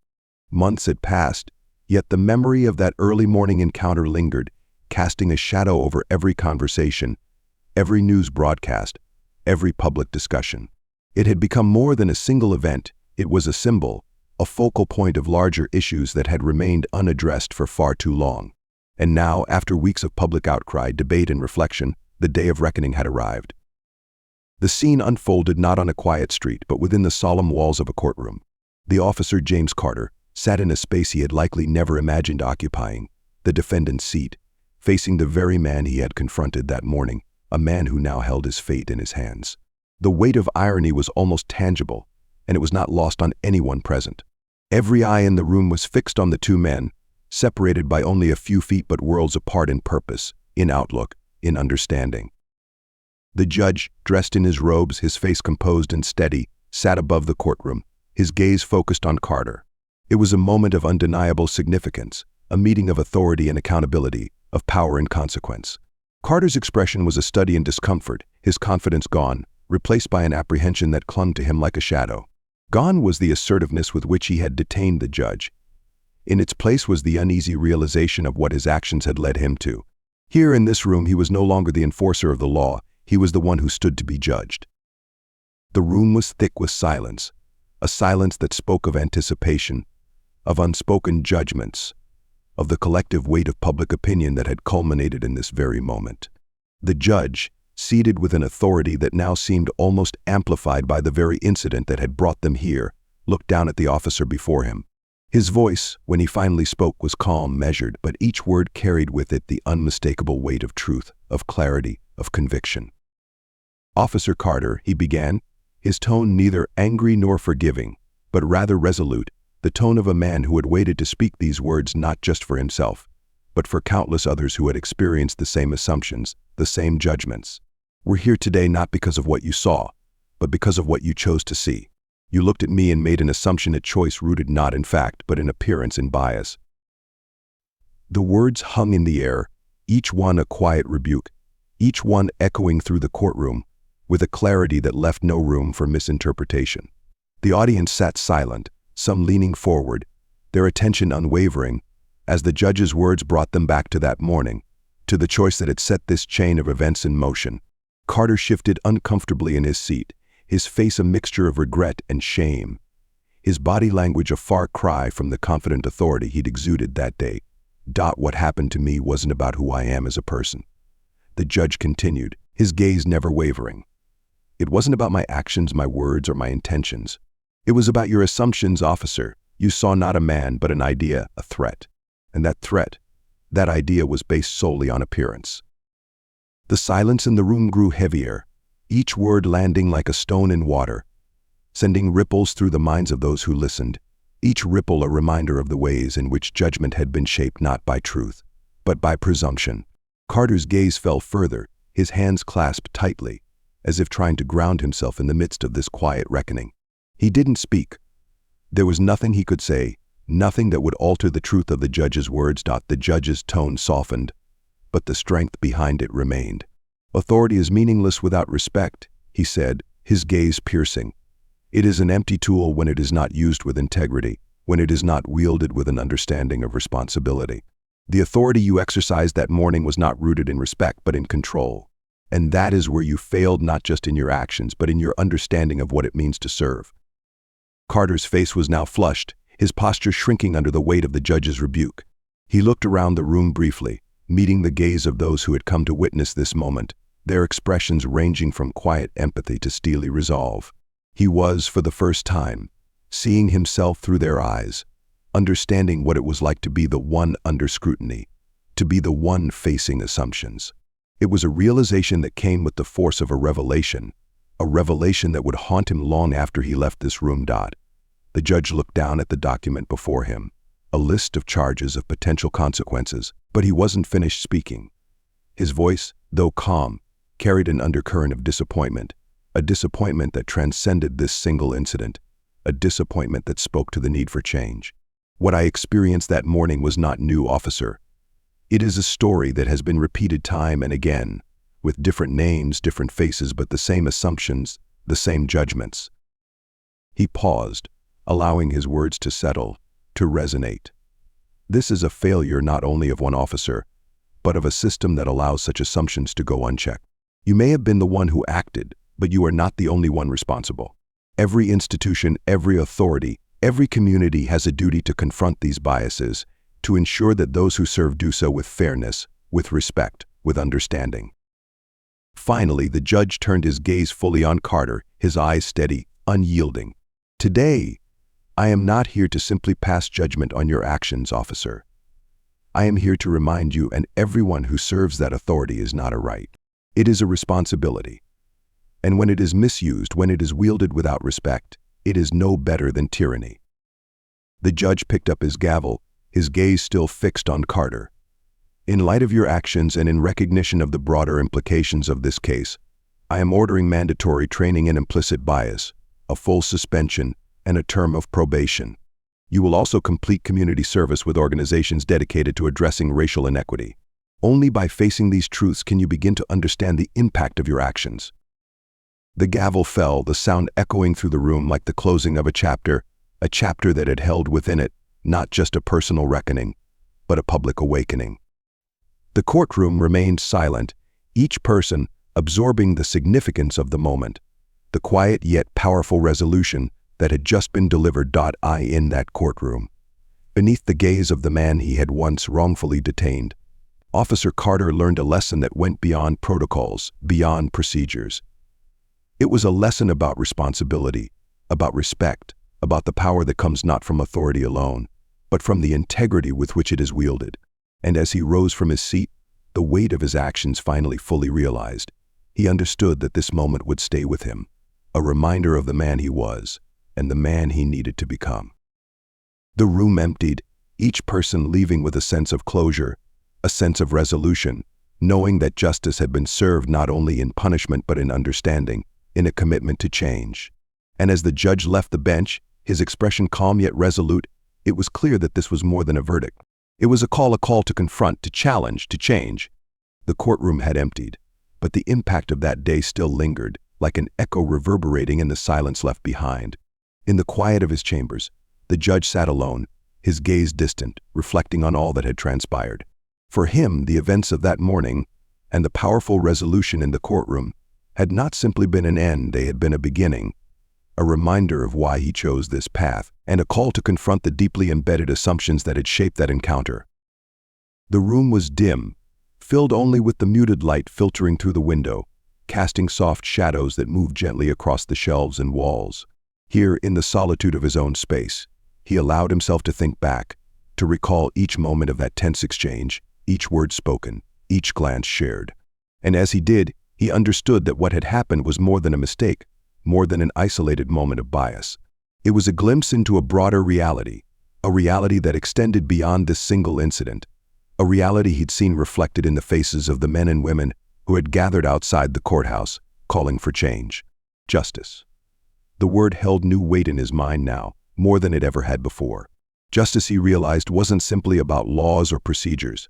Months had passed, yet the memory of that early morning encounter lingered, casting a shadow over every conversation, every news broadcast, every public discussion. It had become more than a single event, it was a symbol, a focal point of larger issues that had remained unaddressed for far too long. And now, after weeks of public outcry, debate, and reflection, the day of reckoning had arrived. The scene unfolded not on a quiet street, but within the solemn walls of a courtroom. The officer, James Carter, sat in a space he had likely never imagined occupying, the defendant's seat, facing the very man he had confronted that morning, a man who now held his fate in his hands. The weight of irony was almost tangible, and it was not lost on anyone present. Every eye in the room was fixed on the two men, separated by only a few feet but worlds apart in purpose, in outlook, in understanding. The judge, dressed in his robes, his face composed and steady, sat above the courtroom, his gaze focused on Carter. It was a moment of undeniable significance, a meeting of authority and accountability, of power and consequence. Carter's expression was a study in discomfort, his confidence gone, replaced by an apprehension that clung to him like a shadow. Gone was the assertiveness with which he had detained the judge. In its place was the uneasy realization of what his actions had led him to. Here in this room he was no longer the enforcer of the law, he was the one who stood to be judged. The room was thick with silence, a silence that spoke of anticipation, of unspoken judgments, of the collective weight of public opinion that had culminated in this very moment. The judge, seated with an authority that now seemed almost amplified by the very incident that had brought them here, looked down at the officer before him. His voice, when he finally spoke, was calm, measured, but each word carried with it the unmistakable weight of truth, of clarity, of conviction. "Officer Carter," he began, his tone neither angry nor forgiving, but rather resolute, the tone of a man who had waited to speak these words not just for himself, but for countless others who had experienced the same assumptions, the same judgments. "We're here today not because of what you saw, but because of what you chose to see. You looked at me and made an assumption, a choice rooted not in fact, but in appearance and bias." The words hung in the air, each one a quiet rebuke, each one echoing through the courtroom, with a clarity that left no room for misinterpretation. The audience sat silent, some leaning forward, their attention unwavering, as the judge's words brought them back to that morning, to the choice that had set this chain of events in motion. Carter shifted uncomfortably in his seat, his face a mixture of regret and shame, his body language a far cry from the confident authority he'd exuded that day. What happened to me wasn't about who I am as a person. The judge continued, his gaze never wavering. It wasn't about my actions, my words, or my intentions. It was about your assumptions, officer. You saw not a man, but an idea, a threat. And that threat, that idea was based solely on appearance. The silence in the room grew heavier, each word landing like a stone in water, sending ripples through the minds of those who listened, each ripple a reminder of the ways in which judgment had been shaped not by truth, but by presumption. Carter's gaze fell further, his hands clasped tightly, as if trying to ground himself in the midst of this quiet reckoning. He didn't speak. There was nothing he could say, nothing that would alter the truth of the judge's words. The judge's tone softened, but the strength behind it remained. Authority is meaningless without respect, he said, his gaze piercing. It is an empty tool when it is not used with integrity, when it is not wielded with an understanding of responsibility. The authority you exercised that morning was not rooted in respect, but in control. And that is where you failed, not just in your actions, but in your understanding of what it means to serve. Carter's face was now flushed, his posture shrinking under the weight of the judge's rebuke. He looked around the room briefly, meeting the gaze of those who had come to witness this moment, their expressions ranging from quiet empathy to steely resolve. He was, for the first time, seeing himself through their eyes, understanding what it was like to be the one under scrutiny, to be the one facing assumptions. It was a realization that came with the force of a revelation that would haunt him long after he left this room. The judge looked down at the document before him, a list of charges of potential consequences, but he wasn't finished speaking. His voice, though calm, carried an undercurrent of disappointment, a disappointment that transcended this single incident, a disappointment that spoke to the need for change. What I experienced that morning was not new, officer. It is a story that has been repeated time and again, with different names, different faces, but the same assumptions, the same judgments. He paused, allowing his words to settle, to resonate. This is a failure not only of one officer, but of a system that allows such assumptions to go unchecked. You may have been the one who acted, but you are not the only one responsible. Every institution, every authority, every community has a duty to confront these biases, to ensure that those who serve do so with fairness, with respect, with understanding. Finally, the judge turned his gaze fully on Carter, his eyes steady, unyielding. Today, I am not here to simply pass judgment on your actions, officer. I am here to remind you and everyone who serves that authority is not a right. It is a responsibility. And when it is misused, when it is wielded without respect, it is no better than tyranny. The judge picked up his gavel, his gaze still fixed on Carter. In light of your actions and in recognition of the broader implications of this case, I am ordering mandatory training in implicit bias, a full suspension, and a term of probation. You will also complete community service with organizations dedicated to addressing racial inequity. Only by facing these truths can you begin to understand the impact of your actions. The gavel fell, the sound echoing through the room like the closing of a chapter that had held within it not just a personal reckoning, but a public awakening. The courtroom remained silent, each person absorbing the significance of the moment, the quiet yet powerful resolution that had just been delivered. In that courtroom, beneath the gaze of the man he had once wrongfully detained, Officer Carter learned a lesson that went beyond protocols, beyond procedures. It was a lesson about responsibility, about respect, about the power that comes not from authority alone, but from the integrity with which it is wielded. And as he rose from his seat, the weight of his actions finally fully realized. He understood that this moment would stay with him, a reminder of the man he was and the man he needed to become. The room emptied, each person leaving with a sense of closure, a sense of resolution, knowing that justice had been served not only in punishment but in understanding, in a commitment to change. And as the judge left the bench, his expression calm yet resolute, it was clear that this was more than a verdict. It was a call to confront, to challenge, to change. The courtroom had emptied, but the impact of that day still lingered, like an echo reverberating in the silence left behind. In the quiet of his chambers, the judge sat alone, his gaze distant, reflecting on all that had transpired. For him, the events of that morning, and the powerful resolution in the courtroom, had not simply been an end, they had been a beginning, a reminder of why he chose this path, and a call to confront the deeply embedded assumptions that had shaped that encounter. The room was dim, filled only with the muted light filtering through the window, casting soft shadows that moved gently across the shelves and walls. Here, in the solitude of his own space, he allowed himself to think back, to recall each moment of that tense exchange, each word spoken, each glance shared. And as he did, he understood that what had happened was more than a mistake, more than an isolated moment of bias. It was a glimpse into a broader reality, a reality that extended beyond this single incident, a reality he'd seen reflected in the faces of the men and women who had gathered outside the courthouse, calling for change. Justice. The word held new weight in his mind now, more than it ever had before. Justice, he realized, wasn't simply about laws or procedures.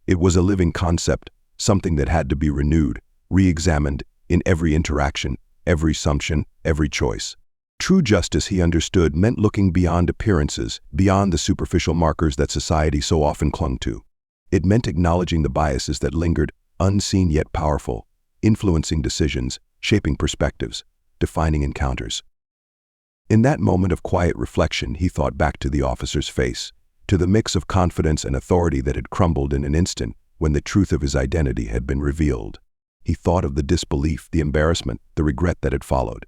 It was a living concept, something that had to be renewed, re-examined in every interaction, every assumption, every choice. True justice, he understood, meant looking beyond appearances, beyond the superficial markers that society so often clung to. It meant acknowledging the biases that lingered, unseen yet powerful, influencing decisions, shaping perspectives, defining encounters. In that moment of quiet reflection, he thought back to the officer's face, to the mix of confidence and authority that had crumbled in an instant when the truth of his identity had been revealed. He thought of the disbelief, the embarrassment, the regret that had followed,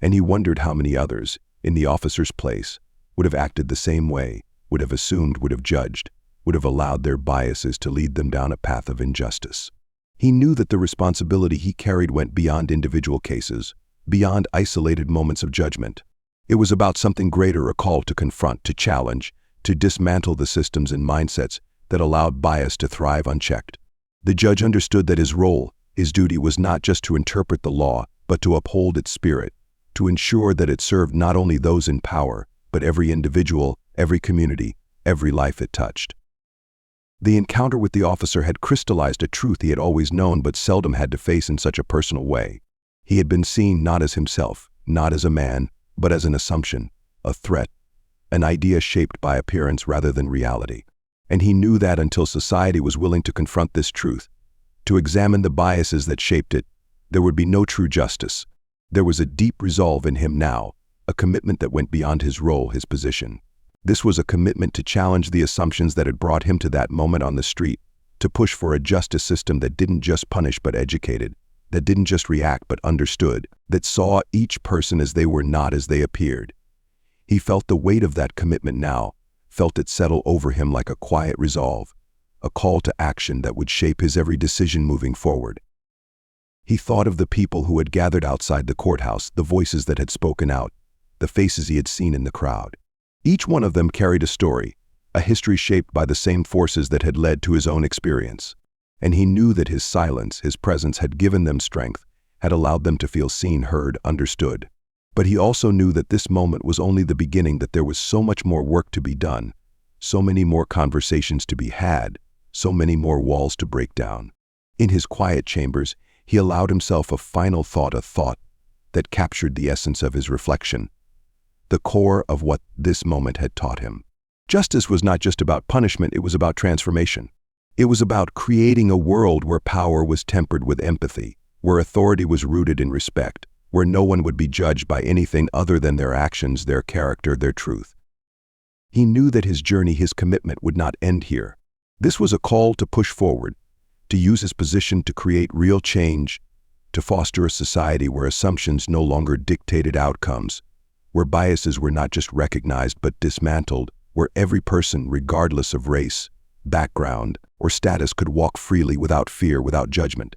and he wondered how many others, in the officer's place, would have acted the same way, would have assumed, would have judged, would have allowed their biases to lead them down a path of injustice. He knew that the responsibility he carried went beyond individual cases, beyond isolated moments of judgment. It was about something greater, a call to confront, to challenge, to dismantle the systems and mindsets that allowed bias to thrive unchecked. The judge understood that his role, his duty, was not just to interpret the law, but to uphold its spirit, to ensure that it served not only those in power, but every individual, every community, every life it touched. The encounter with the officer had crystallized a truth he had always known but seldom had to face in such a personal way. He had been seen not as himself, not as a man, but as an assumption, a threat, an idea shaped by appearance rather than reality. And he knew that until society was willing to confront this truth, to examine the biases that shaped it, there would be no true justice. There was a deep resolve in him now, a commitment that went beyond his role, his position. This was a commitment to challenge the assumptions that had brought him to that moment on the street, to push for a justice system that didn't just punish but educated, that didn't just react but understood, that saw each person as they were, not as they appeared. He felt the weight of that commitment now, felt it settle over him like a quiet resolve, a call to action that would shape his every decision moving forward. He thought of the people who had gathered outside the courthouse, the voices that had spoken out, the faces he had seen in the crowd. Each one of them carried a story, a history shaped by the same forces that had led to his own experience. And he knew that his silence, his presence, had given them strength, had allowed them to feel seen, heard, understood. But he also knew that this moment was only the beginning, that there was so much more work to be done, so many more conversations to be had, so many more walls to break down. In his quiet chambers, he allowed himself a final thought, a thought that captured the essence of his reflection, the core of what this moment had taught him. Justice was not just about punishment, it was about transformation. It was about creating a world where power was tempered with empathy, where authority was rooted in respect, where no one would be judged by anything other than their actions, their character, their truth. He knew that his journey, his commitment, would not end here. This was a call to push forward, to use his position to create real change, to foster a society where assumptions no longer dictated outcomes, where biases were not just recognized but dismantled, where every person, regardless of race, background, or status, could walk freely without fear, without judgment.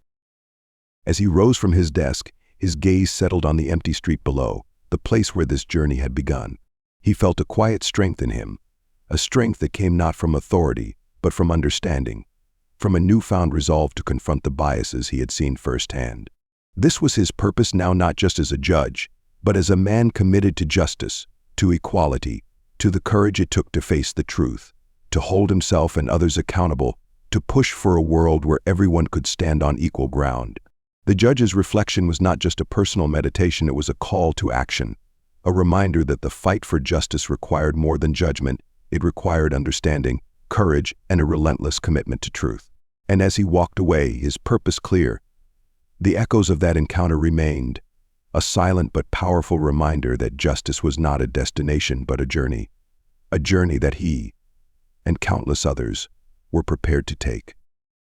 As he rose from his desk, his gaze settled on the empty street below, the place where this journey had begun. He felt a quiet strength in him, a strength that came not from authority, but from understanding, from a newfound resolve to confront the biases he had seen firsthand. This was his purpose now, not just as a judge, but as a man committed to justice, to equality, to the courage it took to face the truth, to hold himself and others accountable, to push for a world where everyone could stand on equal ground. The judge's reflection was not just a personal meditation, it was a call to action, a reminder that the fight for justice required more than judgment. It required understanding, courage, and a relentless commitment to truth. And as he walked away, his purpose clear, the echoes of that encounter remained, a silent but powerful reminder that justice was not a destination but a journey that he and countless others were prepared to take.